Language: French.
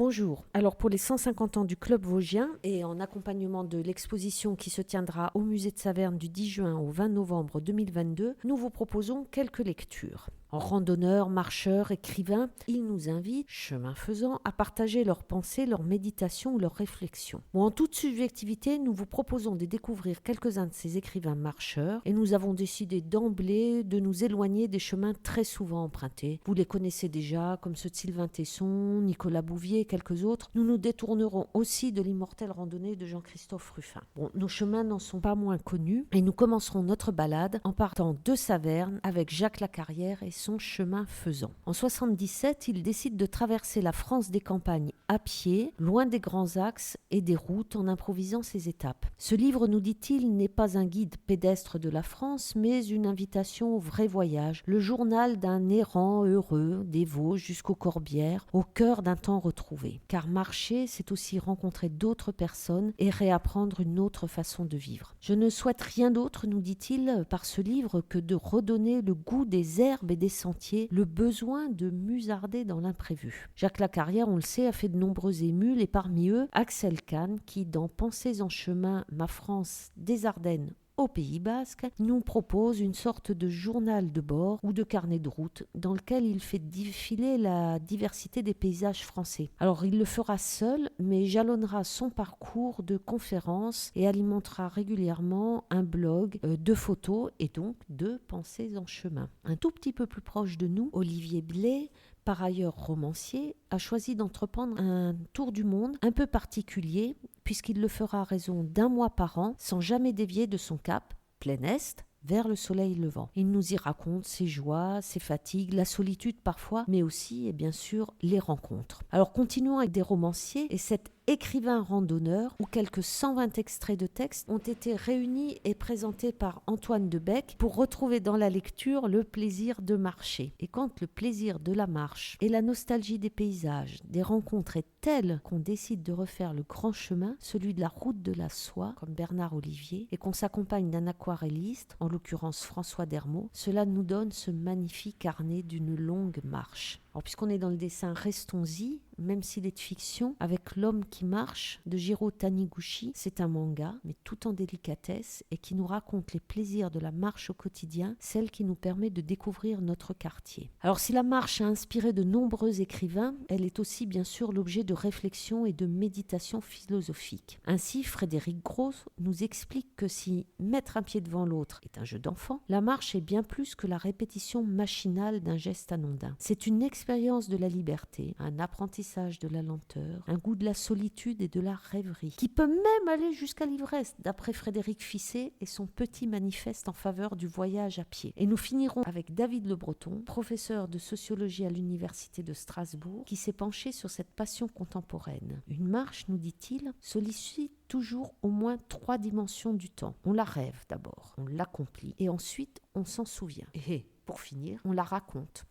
Bonjour. Alors pour les 150 ans du Club Vosgien et en accompagnement de l'exposition qui se tiendra au musée de Saverne du 10 juin au 20 novembre 2022, nous vous proposons quelques lectures. Randonneurs, marcheurs, écrivains, ils nous invitent, chemin faisant, à partager leurs pensées, leurs méditations ou leurs réflexions. En toute subjectivité, nous vous proposons de découvrir quelques-uns de ces écrivains marcheurs et nous avons décidé d'emblée de nous éloigner des chemins très souvent empruntés. Vous les connaissez déjà, comme ceux de Sylvain Tesson, Nicolas Bouvier et quelques autres. Nous nous détournerons aussi de l'immortelle randonnée de Jean-Christophe Ruffin. Nos chemins n'en sont pas moins connus et nous commencerons notre balade en partant de Saverne avec Jacques Lacarrière et son chemin faisant. En 77, il décide de traverser la France des campagnes à pied, loin des grands axes et des routes en improvisant ses étapes. Ce livre, nous dit-il, n'est pas un guide pédestre de la France, mais une invitation au vrai voyage, le journal d'un errant heureux des Vosges jusqu'aux Corbières, au cœur d'un temps retrouvé. Car marcher, c'est aussi rencontrer d'autres personnes et réapprendre une autre façon de vivre. Je ne souhaite rien d'autre, nous dit-il, par ce livre que de redonner le goût des herbes et des sentiers, le besoin de musarder dans l'imprévu. Jacques Lacarrière, on le sait, a fait de nombreux émules et parmi eux, Axel Kahn, qui dans Pensées en chemin, ma France des Ardennes au Pays Basque, nous propose une sorte de journal de bord ou de carnet de route dans lequel il fait défiler la diversité des paysages français. Alors il le fera seul, mais jalonnera son parcours de conférences et alimentera régulièrement un blog de photos et donc de Pensées en chemin. Un tout petit peu plus proche de nous, Olivier Blay, par ailleurs romancier, a choisi d'entreprendre un tour du monde un peu particulier puisqu'il le fera à raison d'un mois par an sans jamais dévier de son cap, plein est, vers le soleil levant. Il nous y raconte ses joies, ses fatigues, la solitude parfois, mais aussi et bien sûr les rencontres. Alors continuons avec des romanciers et cet écrivain randonneur où quelques 120 extraits de texte ont été réunis et présentés par Antoine Debec pour retrouver dans la lecture le plaisir de marcher. Et quand le plaisir de la marche et la nostalgie des paysages, des rencontres est telle qu'on décide de refaire le grand chemin, celui de la route de la soie, comme Bernard Olivier, et qu'on s'accompagne d'un aquarelliste, en l'occurrence François Dermot, cela nous donne ce magnifique carnet d'une longue marche. Alors, puisqu'on est dans le dessin, restons-y, même s'il est de fiction, avec L'homme qui marche de Jiro Taniguchi. C'est un manga, mais tout en délicatesse, et qui nous raconte les plaisirs de la marche au quotidien, celle qui nous permet de découvrir notre quartier. Alors, si la marche a inspiré de nombreux écrivains, elle est aussi bien sûr l'objet de réflexion et de méditation philosophique. Ainsi, Frédéric Gros nous explique que si mettre un pied devant l'autre est un jeu d'enfant, la marche est bien plus que la répétition machinale d'un geste anodin. C'est une expérience de la liberté, un apprentissage de la lenteur, un goût de la solitude et de la rêverie, qui peut même aller jusqu'à l'ivresse, d'après Frédéric Fisset et son petit manifeste en faveur du voyage à pied. Et nous finirons avec David Le Breton, professeur de sociologie à l'université de Strasbourg, qui s'est penché sur cette passion contemporaine. Une marche, nous dit-il, sollicite toujours au moins 3 dimensions du temps. On la rêve d'abord, on l'accomplit et ensuite on s'en souvient. Et pour finir, on la raconte.